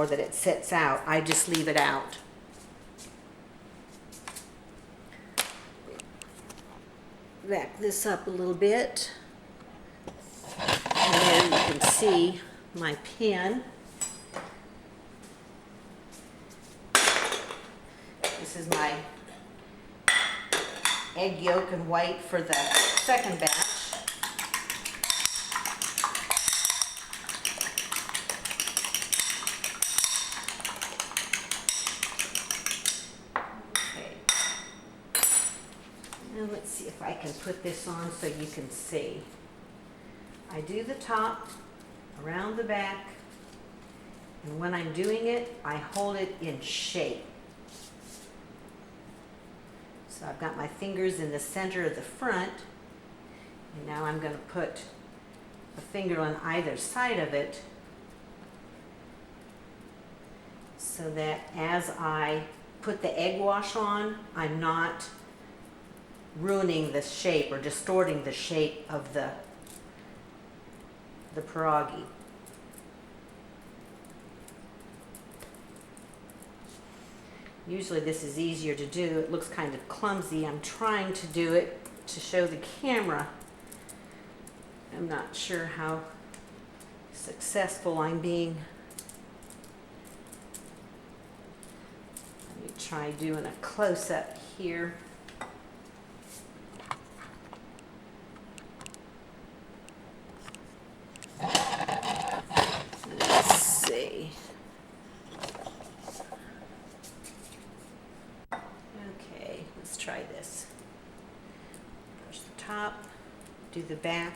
or that it sets out. I just leave it out. Back this up a little bit, and then you can see my pan. This is my egg yolk and white for the second batch. Okay. Now let's see if I can put this on so you can see. I do the top, around the back, and when I'm doing it, I hold it in shape. So I've got my fingers in the center of the front, and now I'm going to put a finger on either side of it so that as I put the egg wash on, I'm not ruining the shape or distorting the shape of the pierogi. Usually this is easier to do. It looks kind of clumsy. I'm trying to do it to show the camera. I'm not sure how successful I'm being. Let me try doing a close-up here. Let's see. Okay, let's try this. Brush the top, do the back,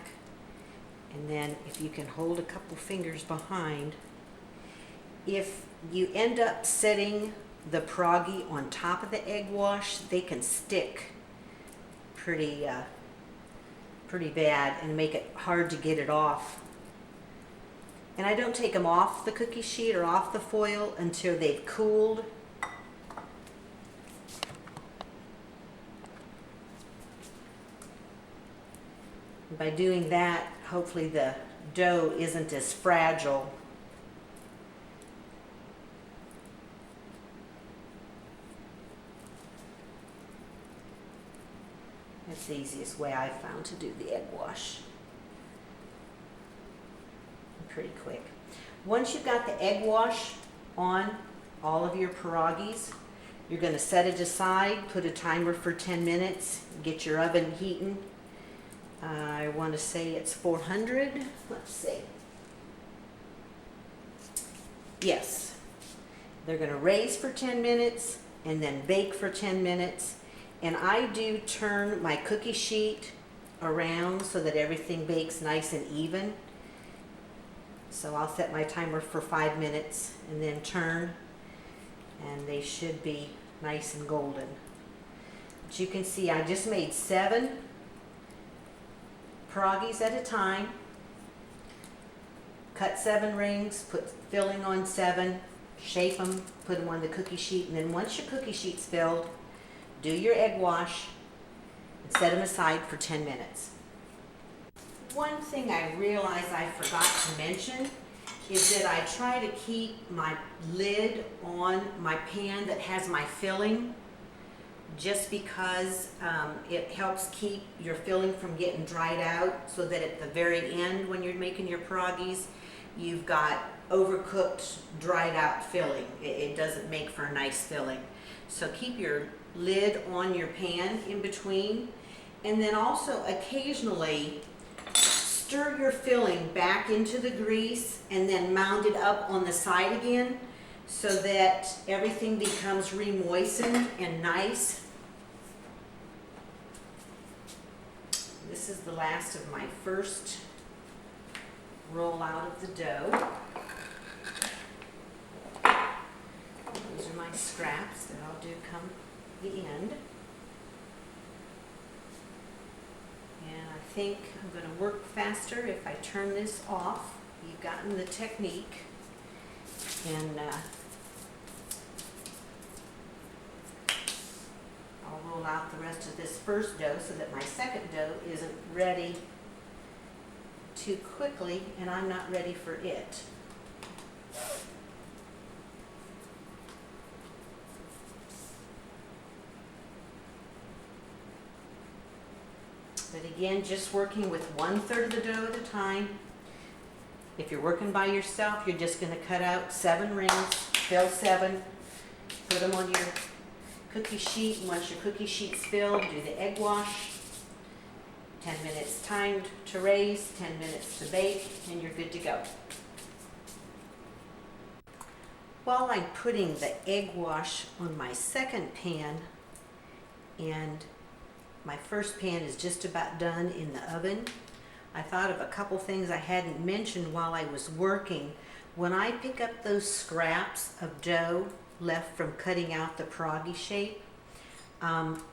and then if you can hold a couple fingers behind. If you end up setting the pierogi on top of the egg wash, they can stick pretty bad and make it hard to get it off. And I don't take them off the cookie sheet or off the foil until they've cooled. By doing that, hopefully the dough isn't as fragile. That's the easiest way I've found to do the egg wash. Pretty quick. Once you've got the egg wash on all of your pierogis, you're going to set it aside, put a timer for 10 minutes, get your oven heating. I want to say it's 400. Let's see. Yes. They're going to raise for 10 minutes and then bake for 10 minutes. And I do turn my cookie sheet around so that everything bakes nice and even. So I'll set my timer for 5 minutes and then turn, and they should be nice and golden. But you can see I just made 7 pierogis at a time. Cut 7 rings, put filling on 7, shape them, put them on the cookie sheet, and then once your cookie sheet's filled, do your egg wash and set them aside for 10 minutes. One thing I realized I forgot to mention is that I try to keep my lid on my pan that has my filling, just because it helps keep your filling from getting dried out, so that at the very end when you're making your pierogis, you've got overcooked, dried out filling. It doesn't make for a nice filling. So keep your lid on your pan in between, and then also occasionally stir your filling back into the grease and then mound it up on the side again so that everything becomes re-moistened and nice. This is the last of my first roll out of the dough. These are my scraps that I'll do come the end. And I think I'm going to work faster if I turn this off. You've gotten the technique. And I'll roll out the rest of this first dough so that my second dough isn't ready too quickly and I'm not ready for it. Again, just working with 1/3 of the dough at a time. If you're working by yourself, you're just gonna cut out 7 rings, fill 7, put them on your cookie sheet. And once your cookie sheet's filled, do the egg wash. 10 minutes timed to raise, 10 minutes to bake, and you're good to go. While I'm putting the egg wash on my second pan, and my first pan is just about done in the oven, I thought of a couple things I hadn't mentioned while I was working. When I pick up those scraps of dough left from cutting out the pierogi shape,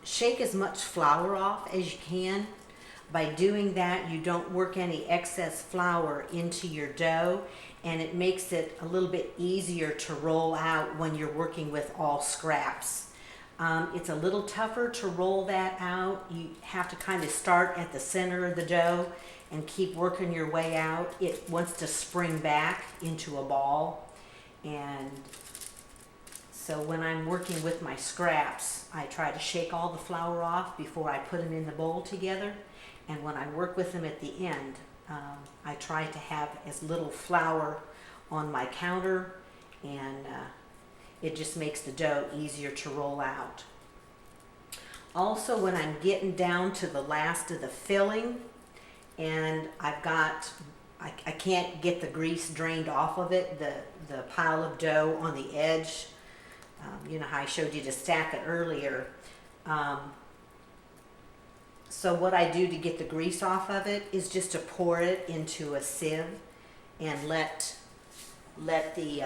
shake as much flour off as you can. By doing that, you don't work any excess flour into your dough, and it makes it a little bit easier to roll out when you're working with all scraps. It's a little tougher to roll that out. You have to kind of start at the center of the dough and keep working your way out. It wants to spring back into a ball. And so when I'm working with my scraps, I try to shake all the flour off before I put them in the bowl together. And when I work with them at the end, I try to have as little flour on my counter, and it just makes the dough easier to roll out. Also, when I'm getting down to the last of the filling, and I can't get the grease drained off of it, the pile of dough on the edge, you know how I showed you to stack it earlier. So what I do to get the grease off of it is just to pour it into a sieve and let the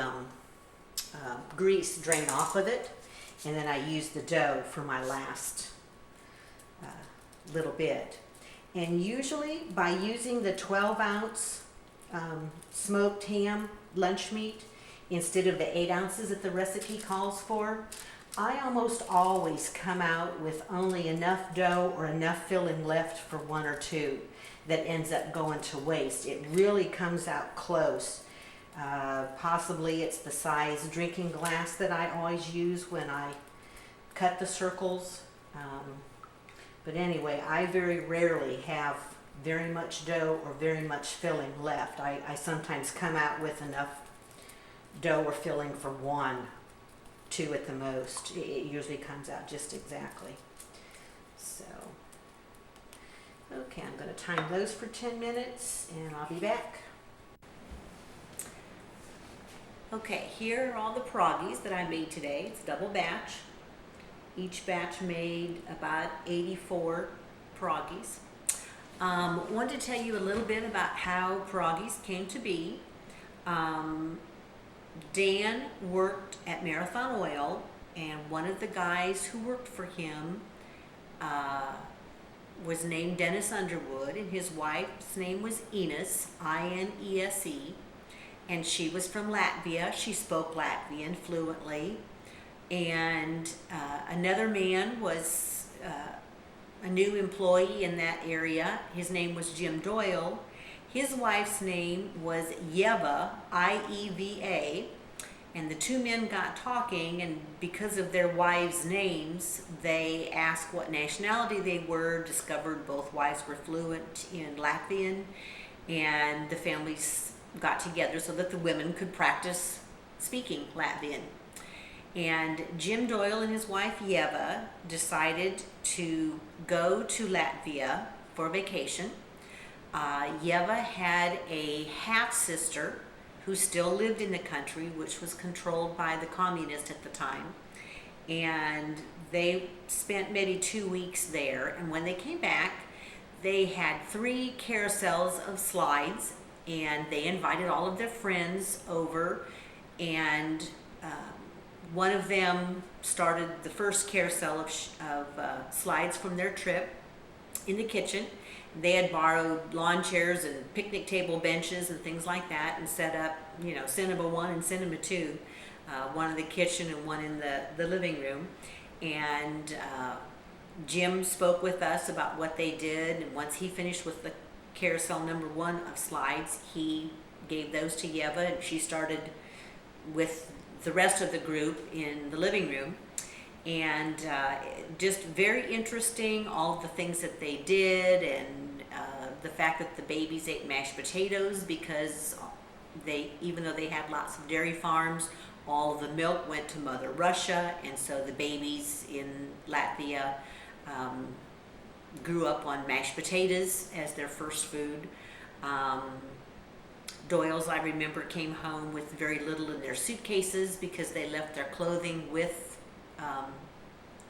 grease drain off of it, and then I use the dough for my last little bit. And usually by using the 12-ounce smoked ham lunch meat instead of the 8 ounces that the recipe calls for, I almost always come out with only enough dough or enough filling left for 1 or 2 that ends up going to waste. It really comes out close. Possibly it's the size drinking glass that I always use when I cut the circles. But anyway, I very rarely have very much dough or very much filling left. I sometimes come out with enough dough or filling for 1, 2 at the most. It usually comes out just exactly. So, okay, I'm going to time those for 10 minutes and I'll be back. Okay, here are all the pierogis that I made today. It's double batch. Each batch made about 84 pierogis. Wanted to tell you a little bit about how pierogis came to be. Dan worked at Marathon Oil, and one of the guys who worked for him was named Dennis Underwood, and his wife's name was Ines, I-N-E-S-E, and she was from Latvia. She spoke Latvian fluently. And another man was a new employee in that area. His name was Jim Doyle. His wife's name was Yeva, I-E-V-A, and the 2 men got talking, and because of their wives' names, they asked what nationality they were, discovered both wives were fluent in Latvian, and the families got together so that the women could practice speaking Latvian. And Jim Doyle and his wife Yeva decided to go to Latvia for vacation. Yeva had a half-sister who still lived in the country, which was controlled by the communists at the time. And they spent maybe 2 weeks there. And when they came back, they had 3 carousels of slides, and they invited all of their friends over, and one of them started the first carousel of slides from their trip in the kitchen. They had borrowed lawn chairs and picnic table benches and things like that, and set up, you know, Cinema 1 and Cinema 2, one in the kitchen and one in the living room. And Jim spoke with us about what they did, and once he finished with the carousel number 1 of slides, he gave those to Yeva, and she started with the rest of the group in the living room. and just very interesting, all the things that they did, and the fact that the babies ate mashed potatoes because even though they had lots of dairy farms, all of the milk went to Mother Russia, and so the babies in Latvia grew up on mashed potatoes as their first food. Doyle's, I remember, came home with very little in their suitcases because they left their clothing with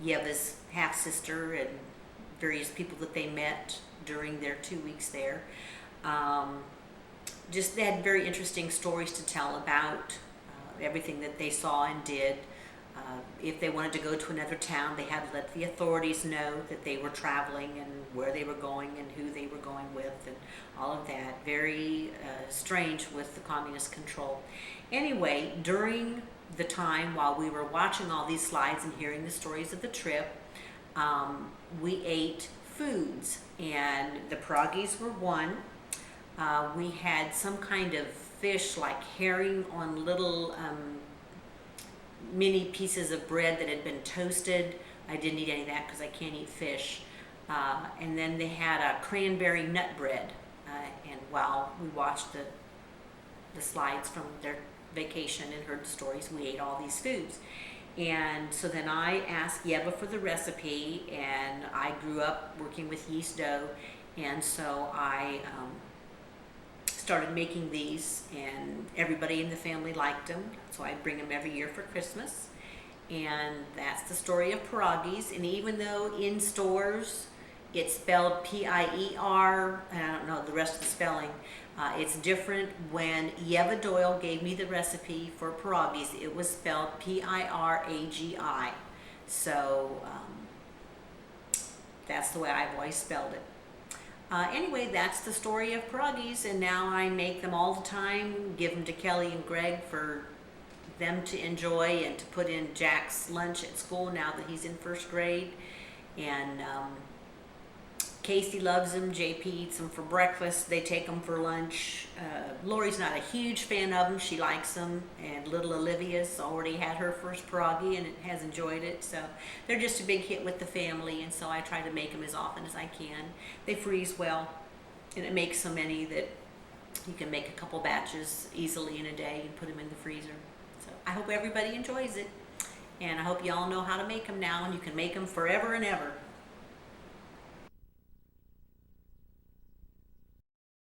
Yeva's half-sister and various people that they met during their 2 weeks there. Just they had very interesting stories to tell about everything that they saw and did. If they wanted to go to another town, they had to let the authorities know that they were traveling and where they were going and who they were going with and all of that. Very strange with the communist control. Anyway, during the time while we were watching all these slides and hearing the stories of the trip, we ate foods, and the Piragis were one. We had some kind of fish like herring on little mini pieces of bread that had been toasted. I didn't eat any of that because I can't eat fish. And then they had a cranberry nut bread. And while we watched the slides from their vacation and heard the stories, we ate all these foods. And so then I asked Yeva for the recipe, and I grew up working with yeast dough, and so I started making these, and everybody in the family liked them, so I bring them every year for Christmas. And that's the story of Piragis. And even though in stores it's spelled P-I-E-R, and I don't know the rest of the spelling, it's different. When Yeva Doyle gave me the recipe for Piragis, it was spelled P-I-R-A-G-I. So that's the way I've always spelled it. Anyway, that's the story of Piragis, and now I make them all the time, give them to Kelly and Greg for them to enjoy and to put in Jack's lunch at school now that he's in first grade. And Casey loves them, JP eats them for breakfast, they take them for lunch. Lori's not a huge fan of them, she likes them, and little Olivia's already had her first Piragi and has enjoyed it, so they're just a big hit with the family, and so I try to make them as often as I can. They freeze well, and it makes so many that you can make a couple batches easily in a day and put them in the freezer. So I hope everybody enjoys it, and I hope you all know how to make them now, and you can make them forever and ever.